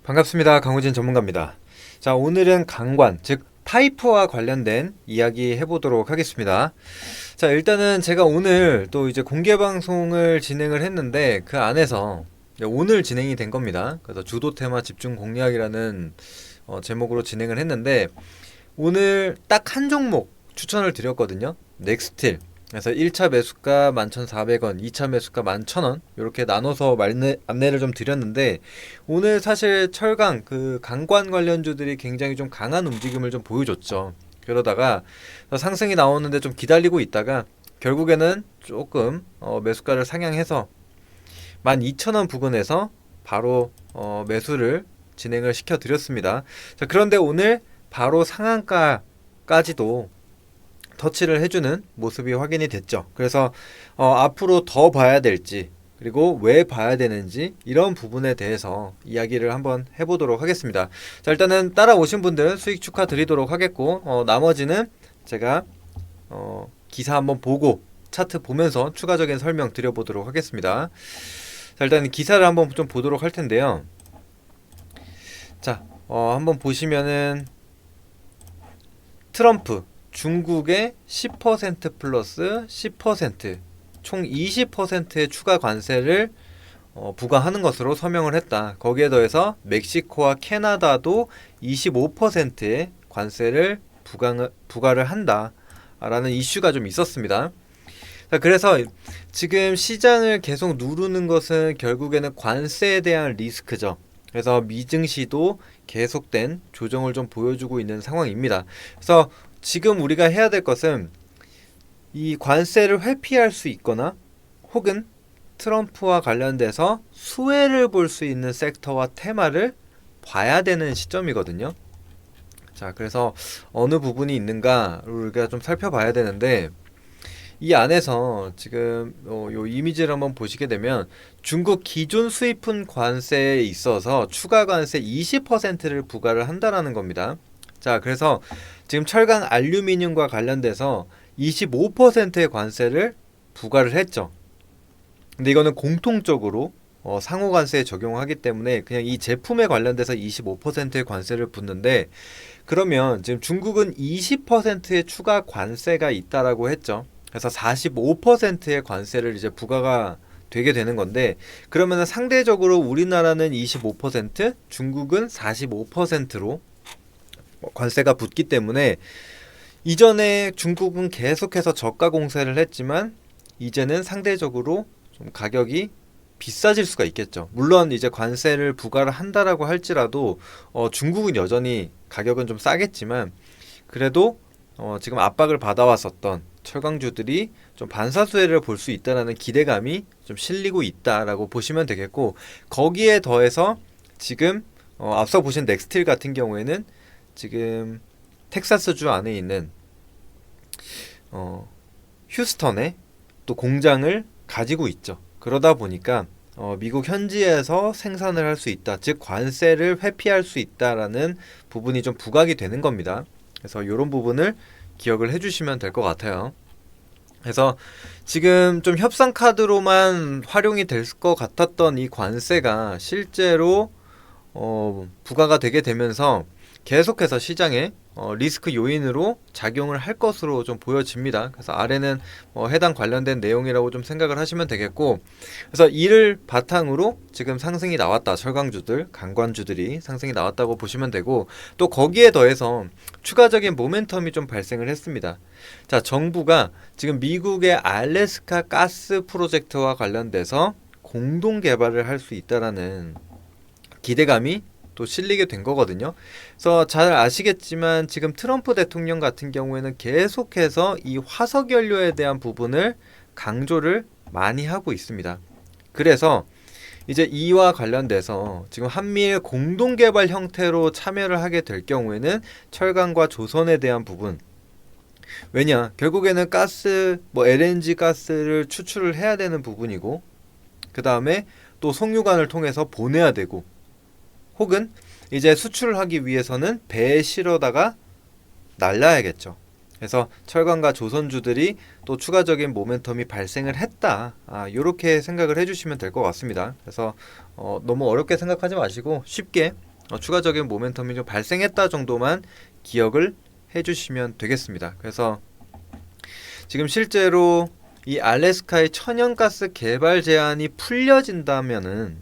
반갑습니다. 강우진 전문가입니다. 자, 오늘은 강관, 즉 파이프와 관련된 이야기 해보도록 하겠습니다. 자, 일단은 제가 오늘 또 이제 공개 방송을 진행을 했는데 그 안에서 오늘 진행이 된 겁니다. 그래서 주도 테마 집중 공략이라는 제목으로 진행을 했는데 오늘 딱 한 종목 추천을 드렸거든요. 넥스틸. 그래서 1차 매수가 11,400원, 2차 매수가 11,000원 이렇게 나눠서 안내를 좀 드렸는데 오늘 사실 철강 그 강관 관련주들이 굉장히 좀 강한 움직임을 좀 보여줬죠. 그러다가 상승이 나오는데 좀 기다리고 있다가 결국에는 조금 매수가를 상향해서 12,000원 부근에서 바로 매수를 진행을 시켜 드렸습니다. 자, 그런데 오늘 바로 상한가까지도 터치를 해주는 모습이 확인이 됐죠. 그래서 앞으로 더 봐야 될지 그리고 왜 봐야 되는지 이런 부분에 대해서 이야기를 한번 해보도록 하겠습니다. 자, 일단은 따라오신 분들 수익 축하드리도록 하겠고 나머지는 제가 기사 한번 보고 차트 보면서 추가적인 설명 드려보도록 하겠습니다. 자, 일단 기사를 한번 좀 보도록 할 텐데요. 자, 한번 보시면은 트럼프 중국의 10% 플러스 10% 총 20%의 추가 관세를 부과하는 것으로 서명을 했다. 거기에 더해서 멕시코와 캐나다도 25%의 관세를 부과를 한다라는 이슈가 좀 있었습니다. 자, 그래서 지금 시장을 계속 누르는 것은 결국에는 관세에 대한 리스크죠. 그래서 미증시도 계속된 조정을 좀 보여주고 있는 상황입니다. 그래서 지금 우리가 해야 될 것은 이 관세를 회피할 수 있거나 혹은 트럼프와 관련돼서 수혜를 볼 수 있는 섹터와 테마를 봐야 되는 시점이거든요. 자, 그래서 어느 부분이 있는가를 우리가 좀 살펴봐야 되는데 이 안에서 지금 요 이미지를 한번 보시게 되면 중국 기존 수입품 관세에 있어서 추가 관세 20%를 부과를 한다라는 겁니다. 자, 그래서 지금 철강 알루미늄과 관련돼서 25%의 관세를 부과를 했죠. 근데 이거는 공통적으로 상호 관세에 적용하기 때문에 그냥 이 제품에 관련돼서 25%의 관세를 붙는데 그러면 지금 중국은 20%의 추가 관세가 있다라고 했죠. 그래서 45%의 관세를 이제 부과가 되게 되는 건데 그러면 상대적으로 우리나라는 25%, 중국은 45%로 관세가 붙기 때문에 이전에 중국은 계속해서 저가 공세를 했지만 이제는 상대적으로 좀 가격이 비싸질 수가 있겠죠. 물론 이제 관세를 부과를 한다라고 할지라도 중국은 여전히 가격은 좀 싸겠지만 그래도 지금 압박을 받아왔었던 철강주들이 좀 반사수혜를 볼 수 있다라는 기대감이 좀 실리고 있다라고 보시면 되겠고 거기에 더해서 지금 앞서 보신 넥스틸 같은 경우에는 지금 텍사스주 안에 있는 휴스턴에 또 공장을 가지고 있죠. 그러다 보니까 미국 현지에서 생산을 할 수 있다. 즉 관세를 회피할 수 있다라는 부분이 좀 부각이 되는 겁니다. 그래서 이런 부분을 기억을 해주시면 될 것 같아요. 그래서 지금 좀 협상 카드로만 활용이 될 것 같았던 이 관세가 실제로 부과가 되게 되면서 계속해서 시장에 리스크 요인으로 작용을 할 것으로 좀 보여집니다. 그래서 아래는 해당 관련된 내용이라고 좀 생각을 하시면 되겠고 그래서 이를 바탕으로 지금 상승이 나왔다. 철강주들, 강관주들이 상승이 나왔다고 보시면 되고 또 거기에 더해서 추가적인 모멘텀이 좀 발생을 했습니다. 자, 정부가 지금 미국의 알래스카 가스 프로젝트와 관련돼서 공동 개발을 할 수 있다라는 기대감이 또 실리게 된 거거든요. 그래서 잘 아시겠지만 지금 트럼프 대통령 같은 경우에는 계속해서 이 화석 연료에 대한 부분을 강조를 많이 하고 있습니다. 그래서 이제 이와 관련돼서 지금 한미일 공동 개발 형태로 참여를 하게 될 경우에는 철강과 조선에 대한 부분 왜냐 결국에는 가스 LNG 가스를 추출을 해야 되는 부분이고 그 다음에 또 송유관을 통해서 보내야 되고 혹은 이제 수출을 하기 위해서는 배에 실어다가 날라야겠죠. 그래서 철강과 조선주들이 또 추가적인 모멘텀이 발생을 했다. 이렇게 생각을 해주시면 될 것 같습니다. 그래서 너무 어렵게 생각하지 마시고 쉽게 추가적인 모멘텀이 좀 발생했다 정도만 기억을 해주시면 되겠습니다. 그래서 지금 실제로 이 알래스카의 천연가스 개발 제한이 풀려진다면은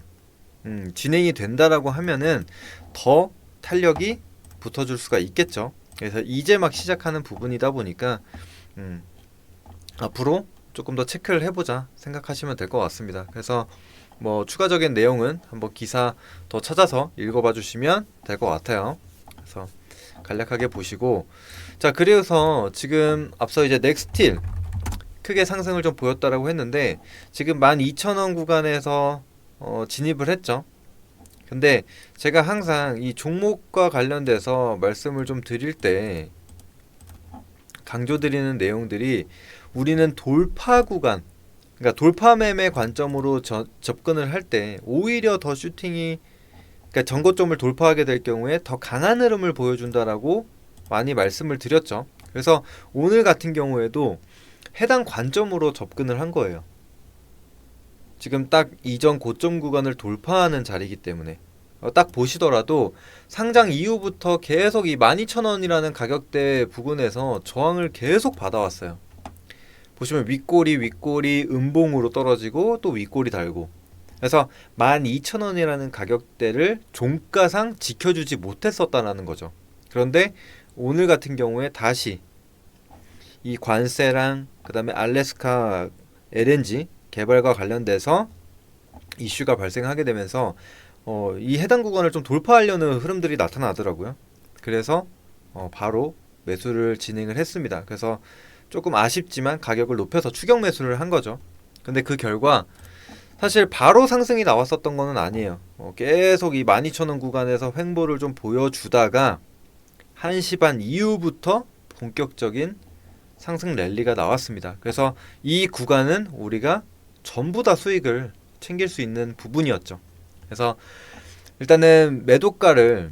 진행이 된다라고 하면은 더 탄력이 붙어줄 수가 있겠죠. 그래서 이제 막 시작하는 부분이다 보니까 앞으로 조금 더 체크를 해보자 생각하시면 될 것 같습니다. 그래서 뭐 추가적인 내용은 한번 기사 더 찾아서 읽어봐 주시면 될 것 같아요. 그래서 간략하게 보시고, 자, 그래서 지금 앞서 이제 넥스틸 크게 상승을 좀 보였다라고 했는데 지금 12,000원 구간에서 진입을 했죠. 근데 제가 항상 이 종목과 관련돼서 말씀을 좀 드릴 때 강조드리는 내용들이, 우리는 돌파 구간, 그러니까 돌파 매매 관점으로 접근을 할 때 오히려 더 슈팅이, 그러니까 전고점을 돌파하게 될 경우에 더 강한 흐름을 보여준다라고 많이 말씀을 드렸죠. 그래서 오늘 같은 경우에도 해당 관점으로 접근을 한 거예요. 지금 딱 이전 고점 구간을 돌파하는 자리이기 때문에 딱 보시더라도 상장 이후부터 계속 이 12,000원이라는 가격대 부근에서 저항을 계속 받아왔어요. 보시면 윗꼬리 음봉으로 떨어지고 또 윗꼬리 달고, 그래서 12,000원이라는 가격대를 종가상 지켜주지 못했었다라는 거죠. 그런데 오늘 같은 경우에 다시 이 관세랑 그 다음에 알래스카 LNG 개발과 관련돼서 이슈가 발생하게 되면서 이 해당 구간을 좀 돌파하려는 흐름들이 나타나더라고요. 그래서 바로 매수를 진행을 했습니다. 그래서 조금 아쉽지만 가격을 높여서 추격 매수를 한 거죠. 근데 그 결과 사실 바로 상승이 나왔었던 거는 아니에요. 계속 이 12,000원 구간에서 횡보를 좀 보여주다가 1시 반 이후부터 본격적인 상승 랠리가 나왔습니다. 그래서 이 구간은 우리가 전부 다 수익을 챙길 수 있는 부분이었죠. 그래서 일단은 매도가를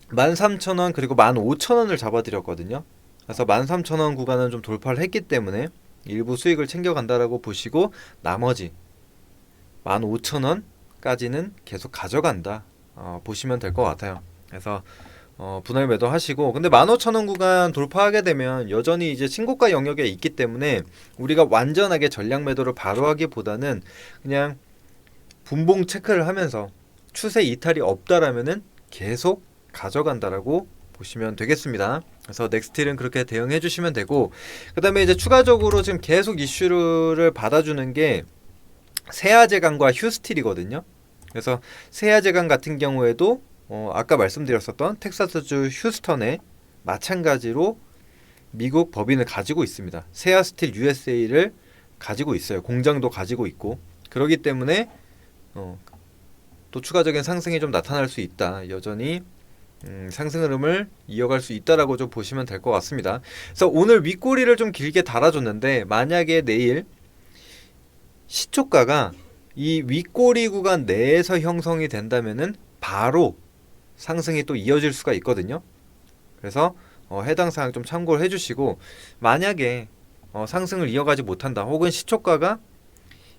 13,000원 그리고 15,000원을 잡아드렸거든요. 그래서 13,000원 구간은 좀 돌파를 했기 때문에 일부 수익을 챙겨간다라고 보시고, 나머지 15,000원까지는 계속 가져간다 보시면 될 것 같아요. 그래서 분할 매도 하시고, 근데 15,000원 구간 돌파하게 되면 여전히 이제 신고가 영역에 있기 때문에 우리가 완전하게 전량 매도를 바로 하기보다는 그냥 분봉 체크를 하면서 추세 이탈이 없다라면은 계속 가져간다라고 보시면 되겠습니다. 그래서 넥스틸은 그렇게 대응해 주시면 되고, 그 다음에 이제 추가적으로 지금 계속 이슈를 받아주는 게 세아제강과 휴스틸이거든요. 그래서 세아제강 같은 경우에도 아까 말씀드렸었던 텍사스주 휴스턴에 마찬가지로 미국 법인을 가지고 있습니다. 세아스틸 USA를 가지고 있어요. 공장도 가지고 있고, 그렇기 때문에 또 추가적인 상승이 좀 나타날 수 있다. 여전히 상승 흐름을 이어갈 수 있다라고 좀 보시면 될 것 같습니다. 그래서 오늘 윗꼬리를 좀 길게 달아줬는데, 만약에 내일 시초가가 이 윗꼬리 구간 내에서 형성이 된다면은 바로 상승이 또 이어질 수가 있거든요. 그래서 해당 사항 좀 참고를 해주시고, 만약에 상승을 이어가지 못한다, 혹은 시초가가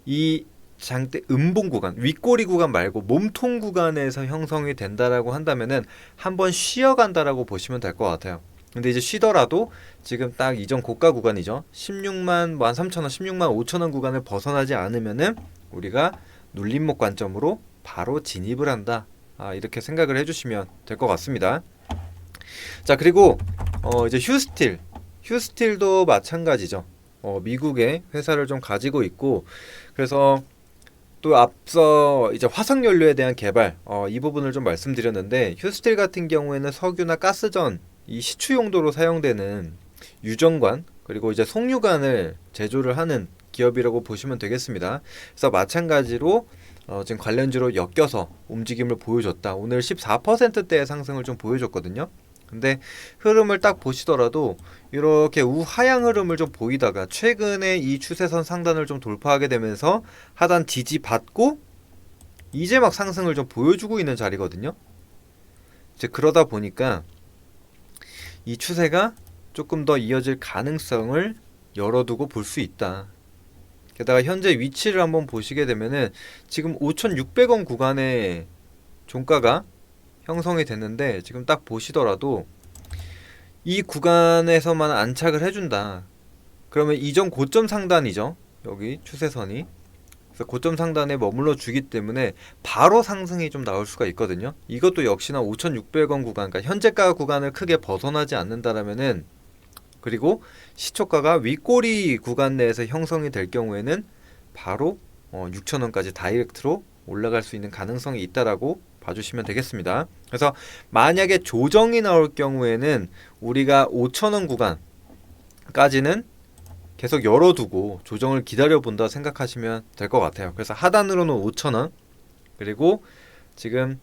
이 장대 음봉 구간, 윗꼬리 구간 말고 몸통 구간에서 형성이 된다라고 한다면은 한번 쉬어간다라고 보시면 될 것 같아요. 근데 이제 쉬더라도 지금 딱 이전 고가 구간이죠. 16만 13,000원, 16만 5천원 구간을 벗어나지 않으면은 우리가 눌림목 관점으로 바로 진입을 한다. 이렇게 생각을 해주시면 될 것 같습니다. 자, 그리고 이제 휴스틸도 마찬가지죠. 미국의 회사를 좀 가지고 있고, 그래서 또 앞서 이제 화석연료에 대한 개발, 이 부분을 좀 말씀드렸는데, 휴스틸 같은 경우에는 석유나 가스전 이 시추 용도로 사용되는 유정관 그리고 이제 송유관을 제조를 하는 기업이라고 보시면 되겠습니다. 그래서 마찬가지로 지금 관련주로 엮여서 움직임을 보여줬다. 오늘 14%대의 상승을 좀 보여줬거든요. 근데 흐름을 딱 보시더라도 이렇게 우하향 흐름을 좀 보이다가 최근에 이 추세선 상단을 좀 돌파하게 되면서 하단 지지받고 이제 막 상승을 좀 보여주고 있는 자리거든요. 이제 그러다 보니까 이 추세가 조금 더 이어질 가능성을 열어두고 볼 수 있다. 게다가 현재 위치를 한번 보시게 되면은 지금 5,600원 구간에 종가가 형성이 됐는데 지금 딱 보시더라도 이 구간에서만 안착을 해준다. 그러면 이전 고점 상단이죠. 여기 추세선이. 그래서 고점 상단에 머물러 주기 때문에 바로 상승이 좀 나올 수가 있거든요. 이것도 역시나 5,600원 구간, 그러니까 현재가 구간을 크게 벗어나지 않는다라면은, 그리고 시초가가 윗꼬리 구간 내에서 형성이 될 경우에는 바로 6,000원까지 다이렉트로 올라갈 수 있는 가능성이 있다라고 봐주시면 되겠습니다. 그래서 만약에 조정이 나올 경우에는 우리가 5,000원 구간까지는 계속 열어두고 조정을 기다려본다 생각하시면 될 것 같아요. 그래서 하단으로는 5,000원, 그리고 지금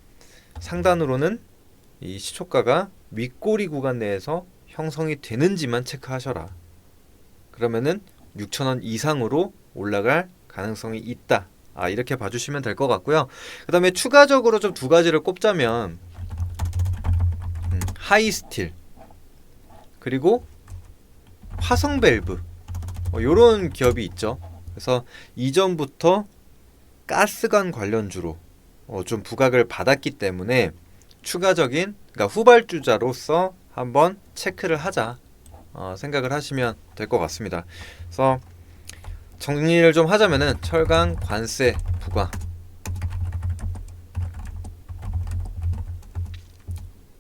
상단으로는 이 시초가가 윗꼬리 구간 내에서 형성이 되는지만 체크하셔라. 그러면은 6,000원 이상으로 올라갈 가능성이 있다. 이렇게 봐주시면 될 것 같고요. 그 다음에 추가적으로 좀 두 가지를 꼽자면 하이스틸, 그리고 화성밸브, 요런 기업이 있죠. 그래서 이전부터 가스관 관련주로 좀 부각을 받았기 때문에 추가적인, 그러니까 후발주자로서 한번 체크를 하자 생각을 하시면 될 것 같습니다. 그래서 정리를 좀 하자면은 철강 관세 부과,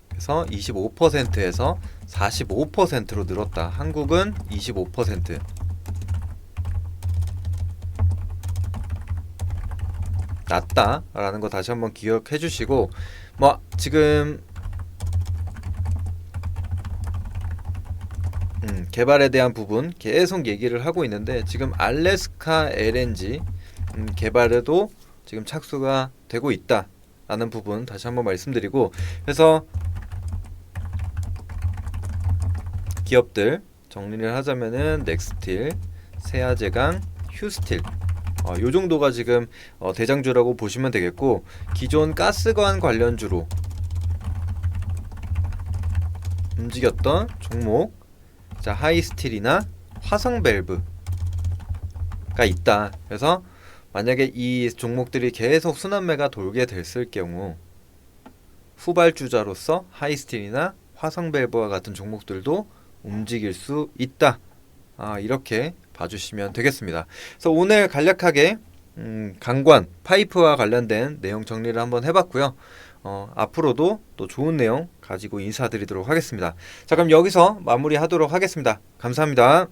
그래서 25%에서 45%로 늘었다. 한국은 25%. 낮다라는 거 다시 한번 기억해 주시고, 뭐 지금 개발에 대한 부분 계속 얘기를 하고 있는데, 지금 알래스카 LNG 개발에도 지금 착수가 되고 있다라는 부분 다시 한번 말씀드리고, 그래서 기업들 정리를 하자면은 넥스틸, 세아제강, 휴스틸, 요 정도가 지금 대장주라고 보시면 되겠고, 기존 가스관 관련주로 움직였던 종목, 자 하이스틸이나 화성밸브가 있다. 그래서 만약에 이 종목들이 계속 순환매가 돌게 됐을 경우 후발주자로서 하이스틸이나 화성밸브와 같은 종목들도 움직일 수 있다. 이렇게 봐주시면 되겠습니다. 그래서 오늘 간략하게 강관 파이프와 관련된 내용 정리를 한번 해봤고요. 앞으로도 또 좋은 내용 가지고 인사드리도록 하겠습니다. 자, 그럼 여기서 마무리하도록 하겠습니다. 감사합니다.